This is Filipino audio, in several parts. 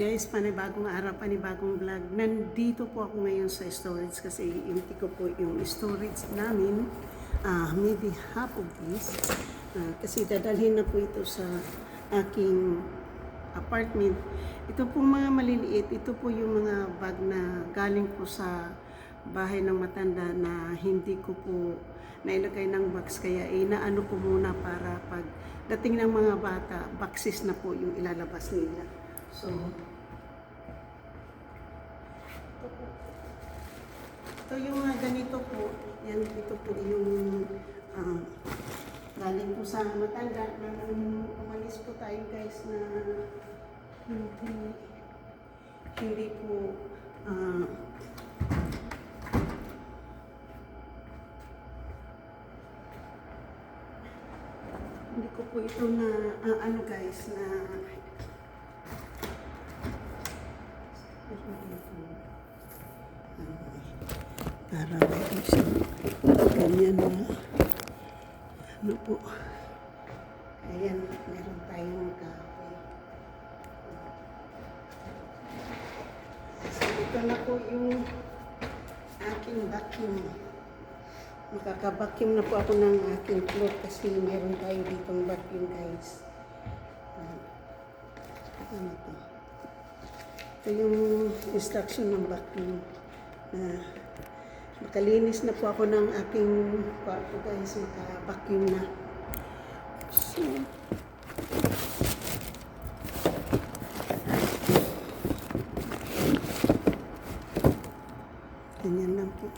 Guys, panibagong araw, panibagong vlog. Nandito po ako ngayon sa storage kasi iinti ko po yung storage namin. Maybe half of this. Kasi dadalhin na po ito sa aking apartment. Ito po mga maliliit. Ito po yung mga bag na galing po sa bahay ng matanda na hindi ko po nailagay ng box. Kaya inaano ko muna para pag dating ng mga bata, boxes na po yung ilalabas nila. So, ito yung ganito po. Yan, ito po yung galing po sa matanda na umalis po tayo guys na hindi po hindi ko po ito na ano guys na para may siya ganyan na ano po. Ayan, meron tayong kape. So, ito na po yung aking vacuum. Makaka-vacuum na po ako ng aking floor kasi meron tayo ditong vacuum guys. Ano to? Ito yung instruction ng vacuum. Makalinis na po ako ng aking kwarto guys, maka-vacuum na. So, ganyan lang po.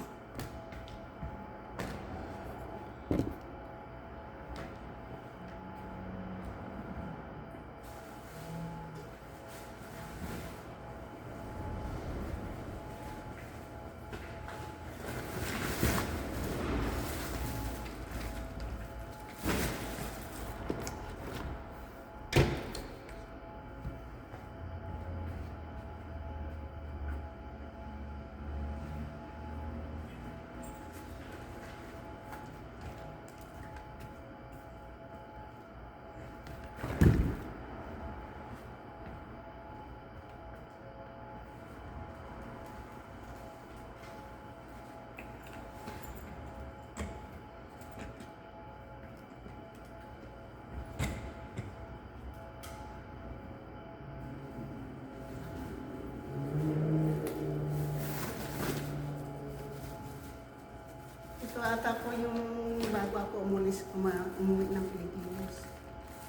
Ito ata po yung bago ako umuwi ng Pilipinas.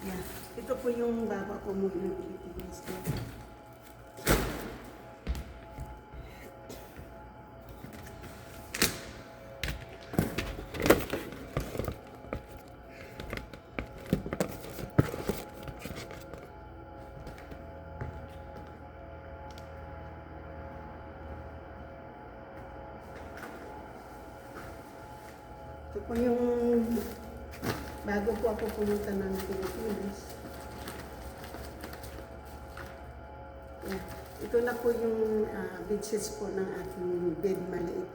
Yeah. Ito po yung bago ako umuwi ng Pilipinas. Ito po yung bago po ako pumunta ng Pilipinas. Yeah. Ito na po yung bedsheets po ng aking bed maliit.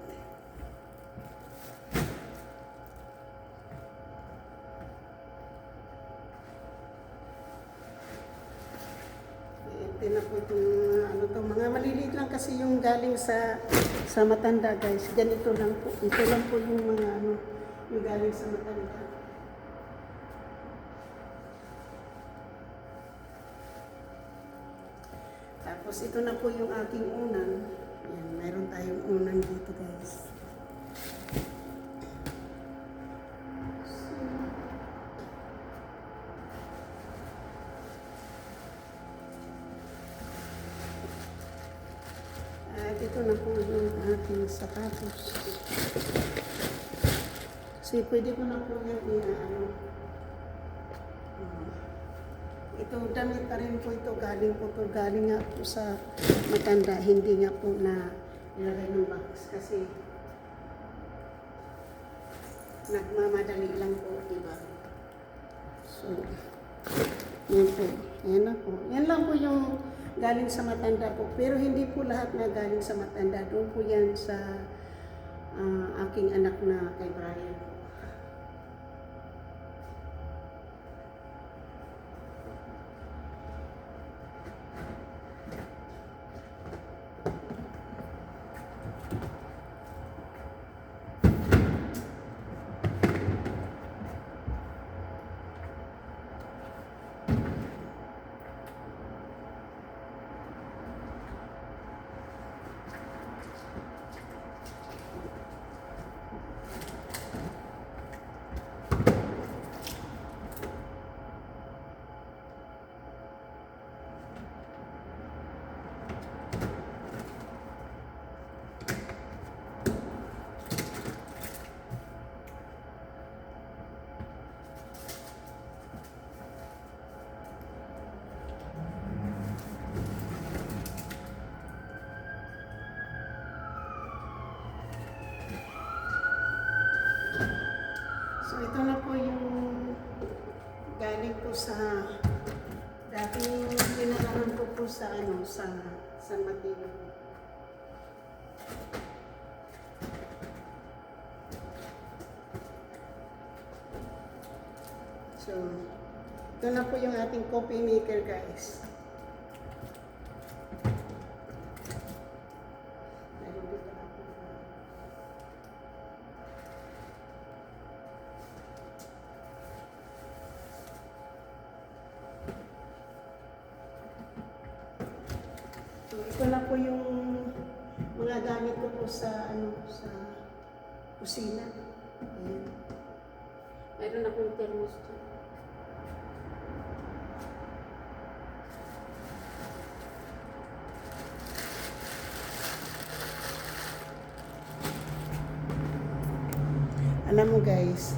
Ito na po itong ano to, mga maliliit lang kasi yung galing sa matanda guys. Ganito lang po. Ito lang po yung mga ano, yung galing sa matanda. Tapos ito na po yung aking unan. Yan, mayroon tayong unan dito guys. At ito na po yung aking sapatos. Kasi pwede ko na po yan ito damit pa rin po ito, galing nga po sa matanda, hindi nga po na nilagay ng box kasi nagmamadali lang po, diba? So, yan po, yan na po. Yan lang po yung galing sa matanda po, pero hindi po lahat na galing sa matanda. Doon po yan sa aking anak na kay Brian. sa ano, sa San Mateo. So, ito na po yung ating coffee maker, guys. Meron dito na po. So, ito na po yung mga gamit ko po sa ano, sa kusina. Ayan. Mayroon akong thermos dyan. Alam mo guys,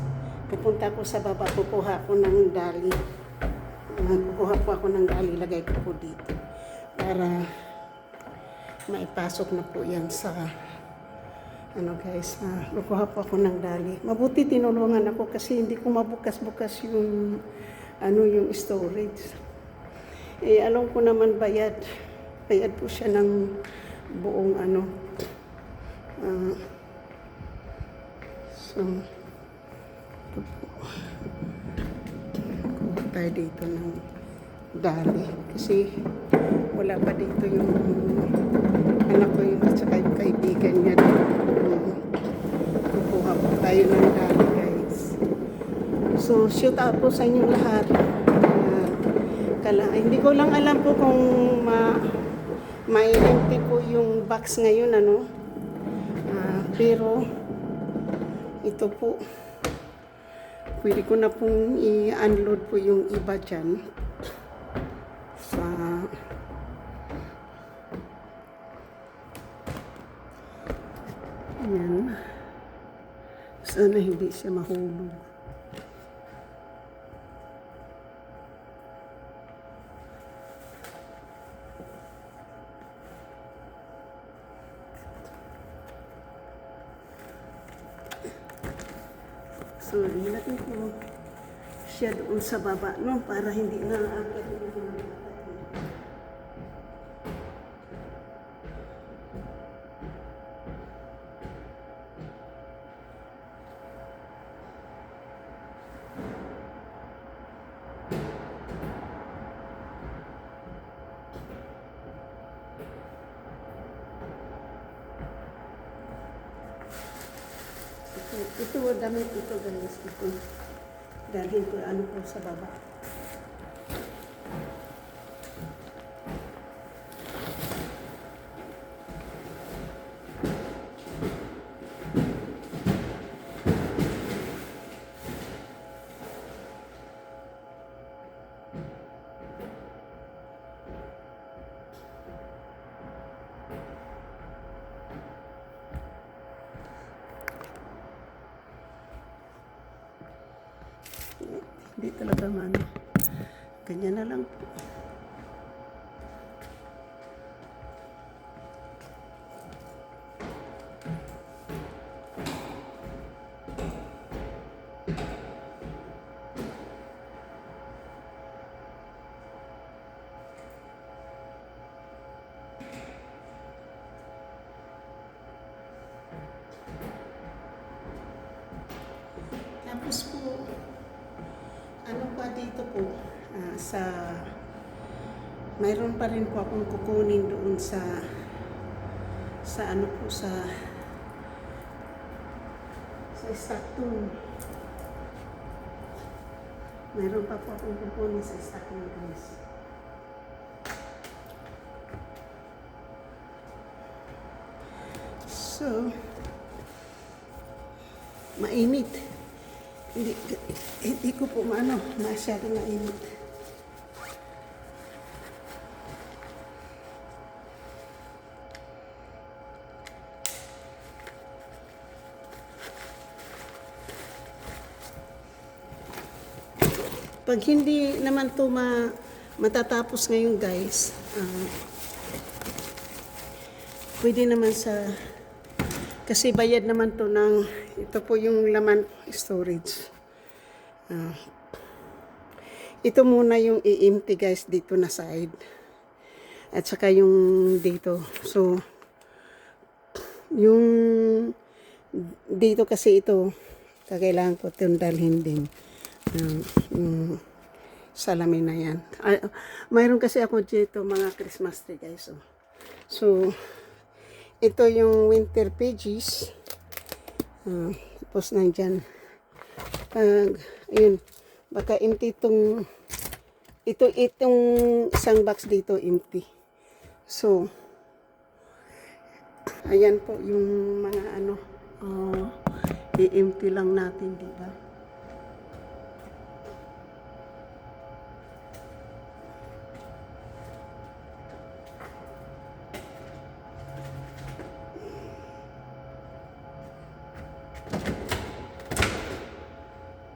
pupunta ko sa baba, kukuha ko ng dali. Kukuha po ako ng dali, lagay ko po dito. Para maipasok na po yan sa, ano guys, kukuha po ako ng dali. Mabuti tinulungan ako kasi hindi ko mabukas-bukas yung, ano, yung storage. Eh, alam ko naman bayad. Bayad po siya ng buong, ano, so, ito po. Kuha tayo dito ng dali. Kasi wala pa dito yung anak ko yun at saka yung kaibigan niya. Kukuha po tayo ng dali, guys. So, shoot out po sa inyo lahat. Hindi ko lang alam po kung ma-empty po yung box ngayon, ano. Pero, ito po, pwede ko na pong i-unload po yung iba dyan sa yan. Sana hindi siya mahulog. So, nilagay ko siya doon sa baba, no? Para hindi na agad yung mga bata. Ito, damit ito guys. Ito. Dalhin ko ano po sa baba. Hindi talaga ano. Ganyan na lang po. Tapos po, ano pa dito po, mayroon pa rin po akong kukunin doon sa ano po, sa stockroom. Mayroon pa po akong kukunin sa stockroom, guys. So, mainit. Hindi ko po masyado mainit. Pag hindi naman to matatapos ngayon, guys, pwede naman kasi bayad naman to ng, ito po yung laman storage. Ito muna yung i-empty, guys, dito na side. At saka yung dito. So, yung dito kasi ito, kailangan ko itong dalhin din. Yung salamin na yan. Mayroon kasi ako dito mga Christmas tree guys. So, ito yung winter pages. Tapos nandyan. Ayun. Baka empty itong isang box dito empty. So, ayan po yung mga i-empty lang natin, di ba?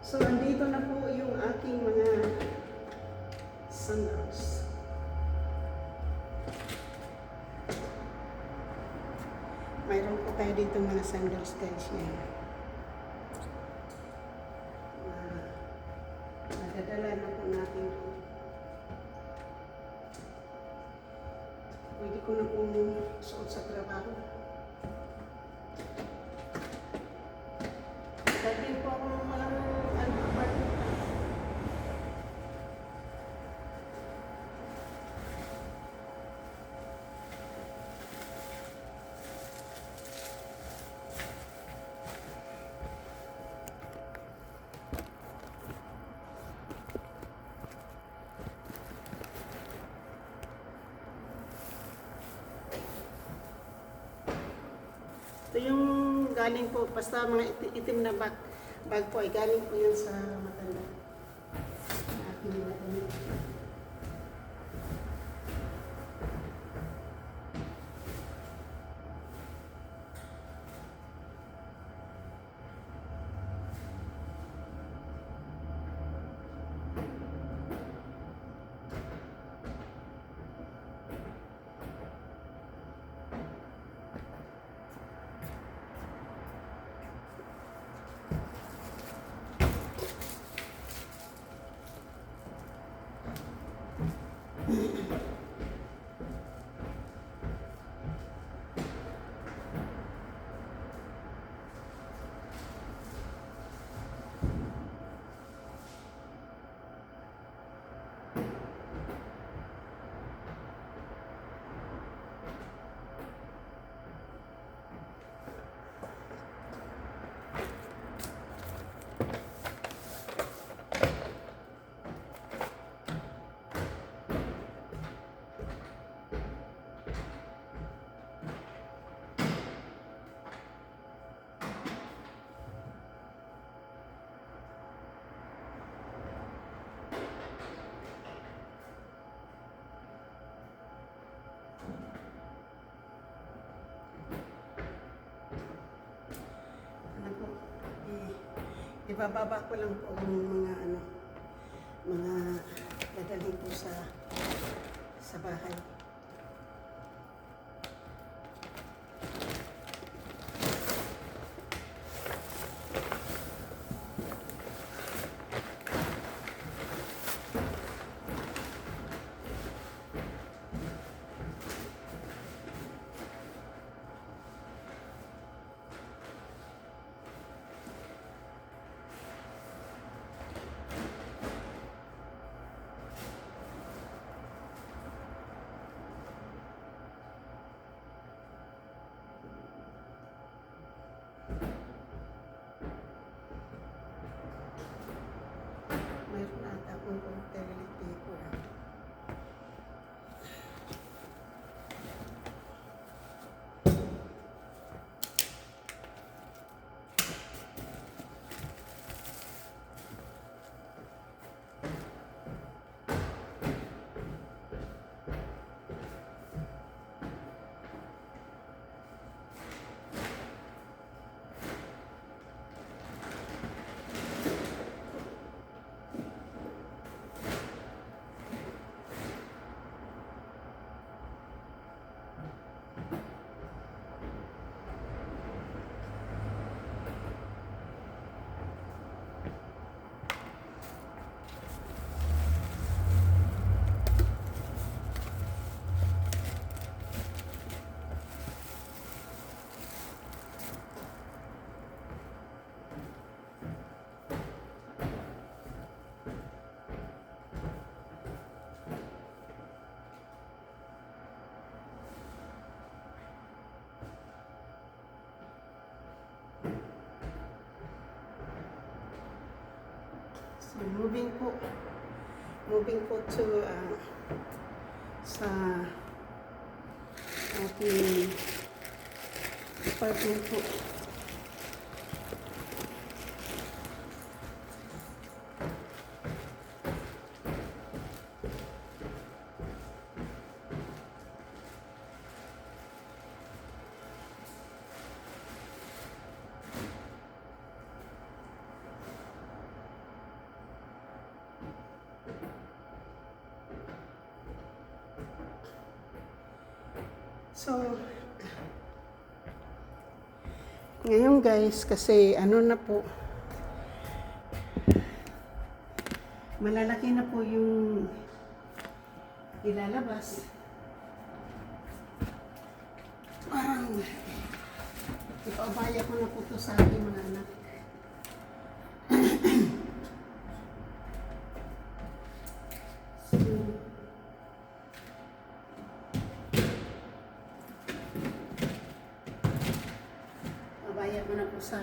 So, andito na po yung aking mga sandals. Mayroon po tayo dito mga sandals guys. Yan. Nadadala na po natin. Pwede ko na pong suot sa trabaho. Dati po ako walang apartment. Ito yung galing po, basta mga itim na bag po ay galing po yan sa matanda. Aking matanda. Ibababa ko lang po yung mga dadalhin ko sa bahay. Mayroon ata akong toilet paper. So, moving po to sa ating apartment po. So, ngayon guys, kasi ano na po, malalaki na po yung ilalabas. Parang, ipaubaya ko na po ito sa aking mga anak. Babaya ko na po sa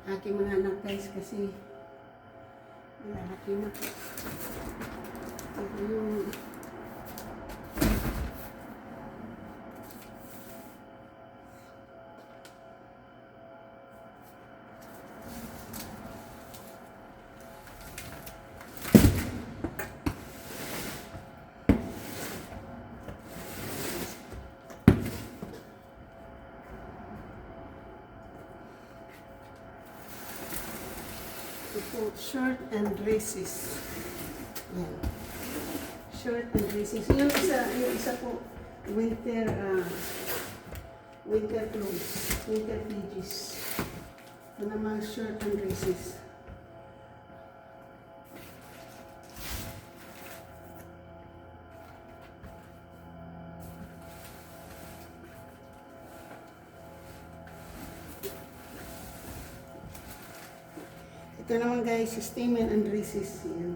aking mga anak guys kasi malalaki na po. Ito yung short and dresses. Yan. Short and dresses. Yung isa po, winter clothes, winter PJs. Ito naman short and dresses. Ito naman guys, stamen and dresses. Yan.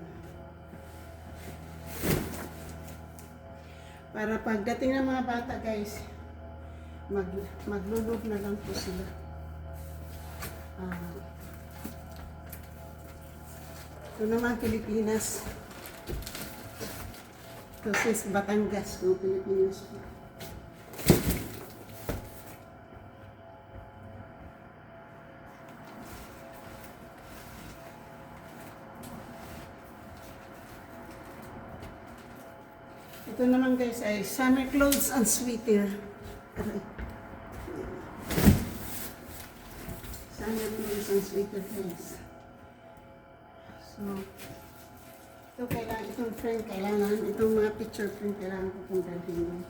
Para pagdating ng mga bata guys, maglulog na lang po sila. Ito naman Pilipinas. Ito is Batangas, no? Pilipinas po. Ito naman guys ay summer clothes and sweater. Summer clothes and sweater guys. So, itong frame kailangan, itong mga picture frame kailangan ko pong dalhin.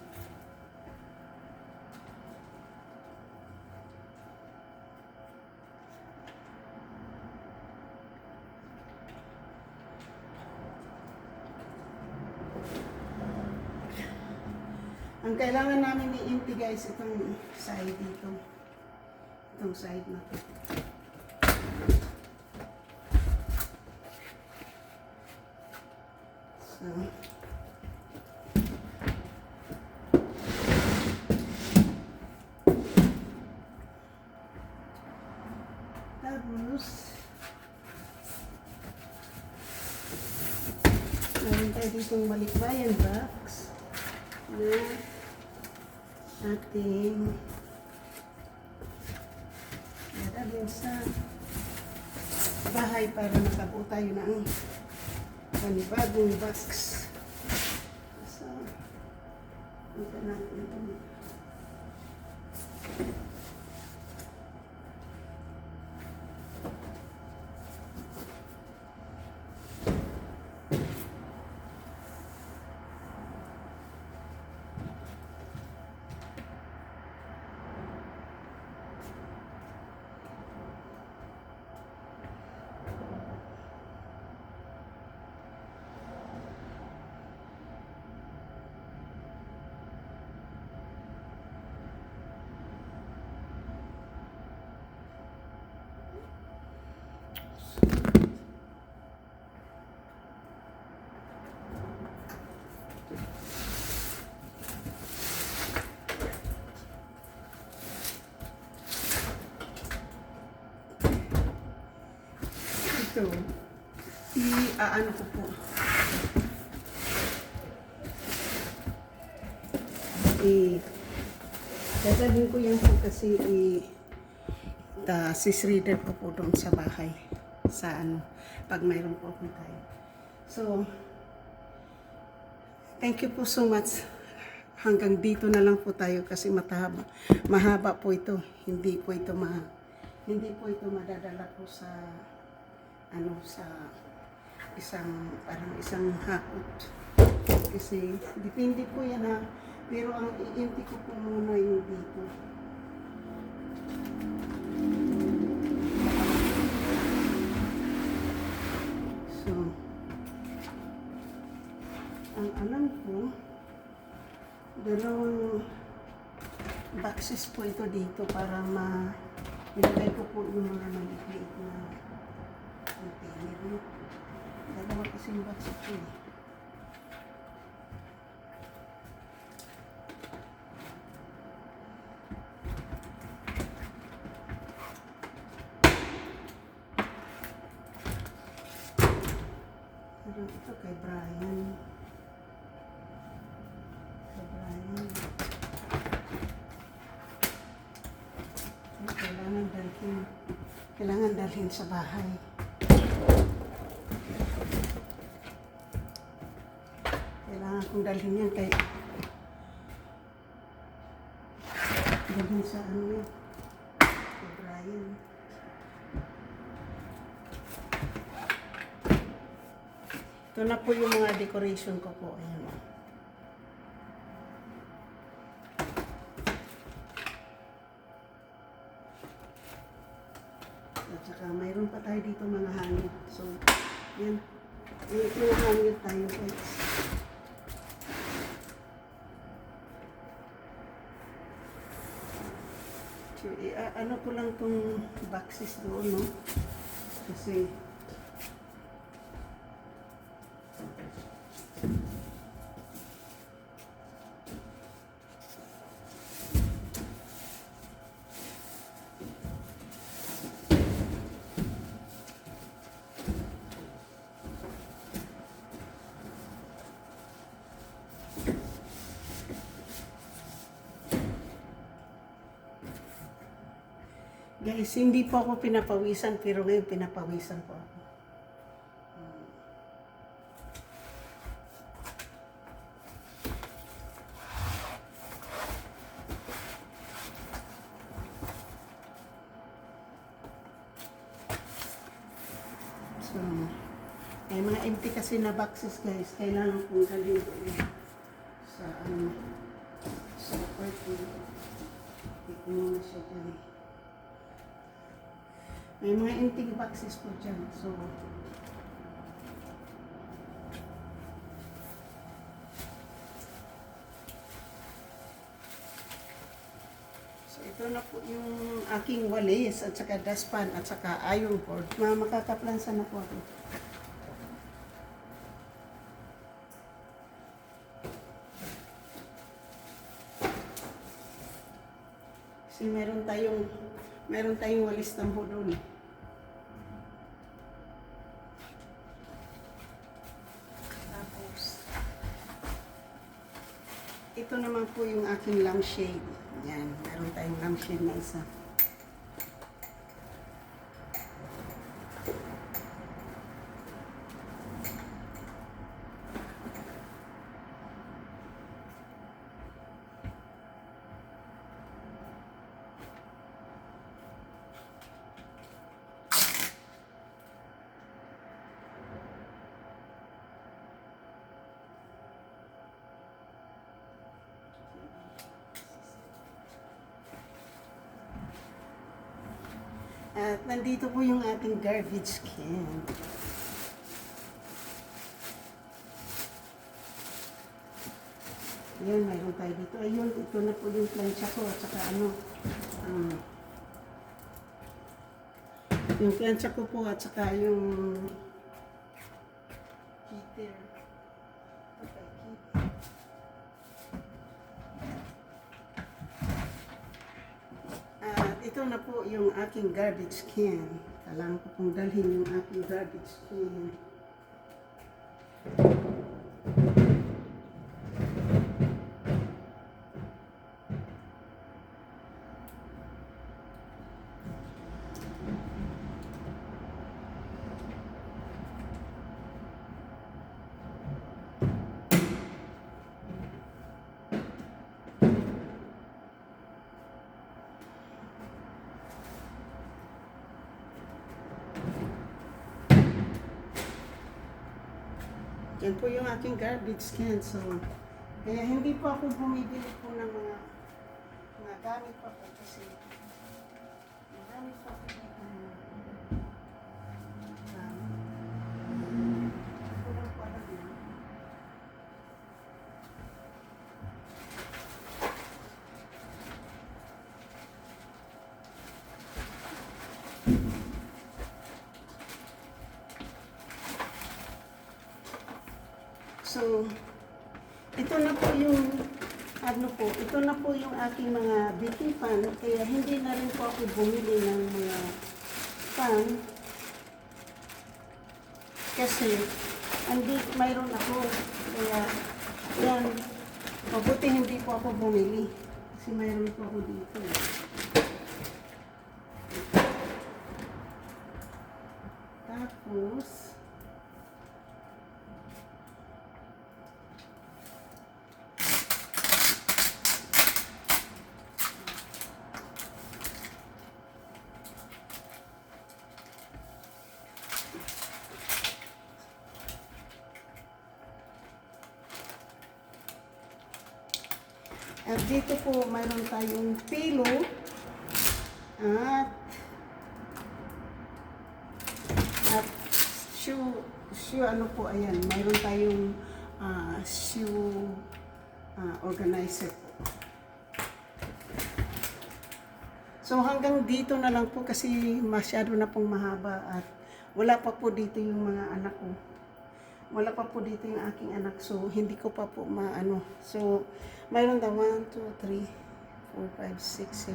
Ang kailangan namin i-empty guys, itong side dito. Itong side na ito. So, tapos, meron tayo ditong balikbayan box na ating dadalhin sa bahay para makabuo tayo ng panibagong box. So, ito natin ito. Ito. ano ko po. Dadalhin ko yan po kasi sis-reader ko po doon sa bahay. Sa ano, pag mayroon po akong time. So, thank you po so much. Hanggang dito na lang po tayo kasi mahaba po ito. Hindi po ito madadala po sa ano sa isang hakot. Kasi depende po yan ha. Pero ang iinti ko po muna yung dito. So, ang alam ko, dalawang boxes po ito dito para ilagay ko po yung mga maliit na container. Dalawa kasi yung boxes ko eh. Ito kay Brian. Kailangan dalhin sa bahay. Kailangan kong dalhin yan kay dalhin sa ano yun, kay Brian. Ito na po yung mga decoration ko po. Ayan. At saka mayroon pa tayo dito mga hangin. So, yan. Mga hangin tayo guys. So, ano ko lang tong boxes doon, no? Kasi guys, hindi po ako pinapawisan, pero ngayon pinapawisan po ako. So, mga empty kasi na boxes guys, kailangan kong dalhin sa sa party. Hindi ko muna siya dyan. May mga empty boxes po dyan. So, ito na po yung aking walis at saka dustpan at saka iron board. Makakaplansa na po ako. Kasi meron tayong walis tambo doon. Ito naman po yung aking lampshade. Yan, meron tayong lampshade na isa. At nandito po yung ating garbage can. Yan, mayroon tayo dito. Ayun, ito na po yung plancha ko at saka yung plancha ko po at saka yung heater. Ito na po yung aking garbage can. Kailangan ko pong dalhin yung aking garbage can. Yan po yung aking garbage can. So, kaya hindi po ako bumibili po ng mga gamit pa po kasi marami pa po dito ng gamit. Ito lang pala yun. So, ito na po yung ito na po yung aking mga baking pan, kaya hindi na rin po ako bumili ng mga pan kasi mayroon ako, kaya yan, mabuti hindi po ako bumili kasi mayroon po ako dito. Tapos at dito po mayroon tayong pillow at shoe ano po, ayan, mayroon tayong shoe organizer po. So hanggang dito na lang po kasi masyado na pong mahaba at wala pa po dito yung mga anak ko. Wala pa po dito yung aking anak, so hindi ko pa po maano. So, mayroon na 1, 2, 3, 4, 5, 6, 7,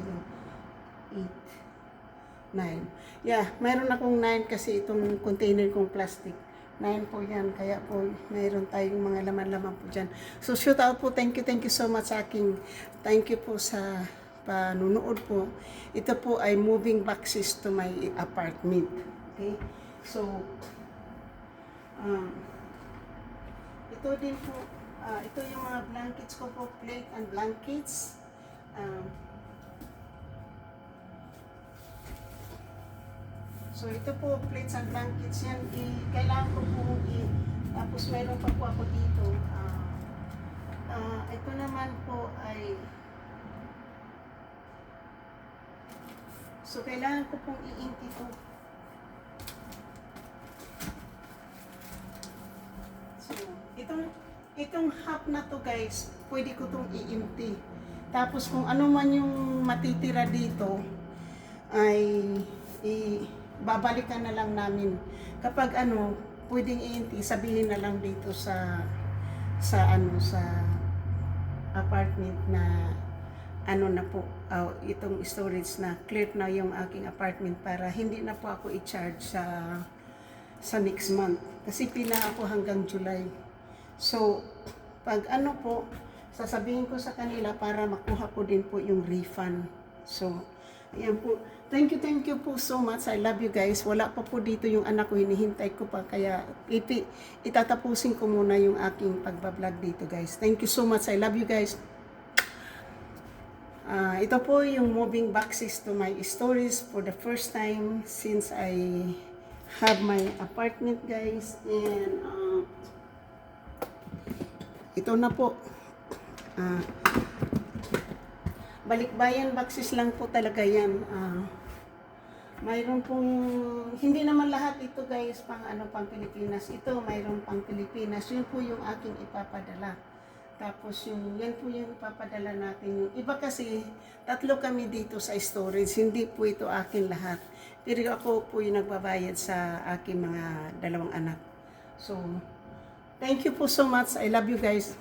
8, 9. Yeah, mayroon akong 9 kasi itong container kong plastic. 9 po yan, kaya po mayroon tayong mga laman-laman po dyan. So, shout out po, thank you so much sa aking, thank you po sa panunood po. Ito po ay moving boxes to my apartment. Okay? So, ito din po, ito yung mga blankets ko po, plate and blankets. So ito po, plates and blankets yan, kailangan ko po tapos mayroon pa po ako dito. Ito naman po ay, so kailangan ko pong i-ink ito. Itong half na to guys, pwede ko itong i-empty. Tapos kung ano man yung matitira dito, ay babalikan na lang namin. Kapag ano, pwedeng i-empty, sabihin na lang dito sa apartment na ano na po, itong storage na clear na yung aking apartment para hindi na po ako i-charge sa next month. Kasi pila ako hanggang July. So, pag ano po, sasabihin ko sa kanila para makuha ko din po yung refund. So, ayan po. Thank you po so much. I love you guys. Wala pa po dito yung anak ko, hinihintay ko pa. Kaya itatapusin ko muna yung aking pagbablog dito guys. Thank you so much. I love you guys. Ito po yung moving boxes to my stories for the first time since I have my apartment guys. And ito na po. Balikbayan boxes lang po talaga yan. Mayroon pong, hindi naman lahat ito guys pang Pilipinas. Ito mayroon pang Pilipinas. Yun po yung aking ipapadala. Tapos yan po yung ipapadala natin. Yung iba kasi, 3 kami dito sa storage. Hindi po ito akin lahat. Pero ako po yung nagbabayad sa aking mga 2 anak. So, thank you po so much. I love you guys.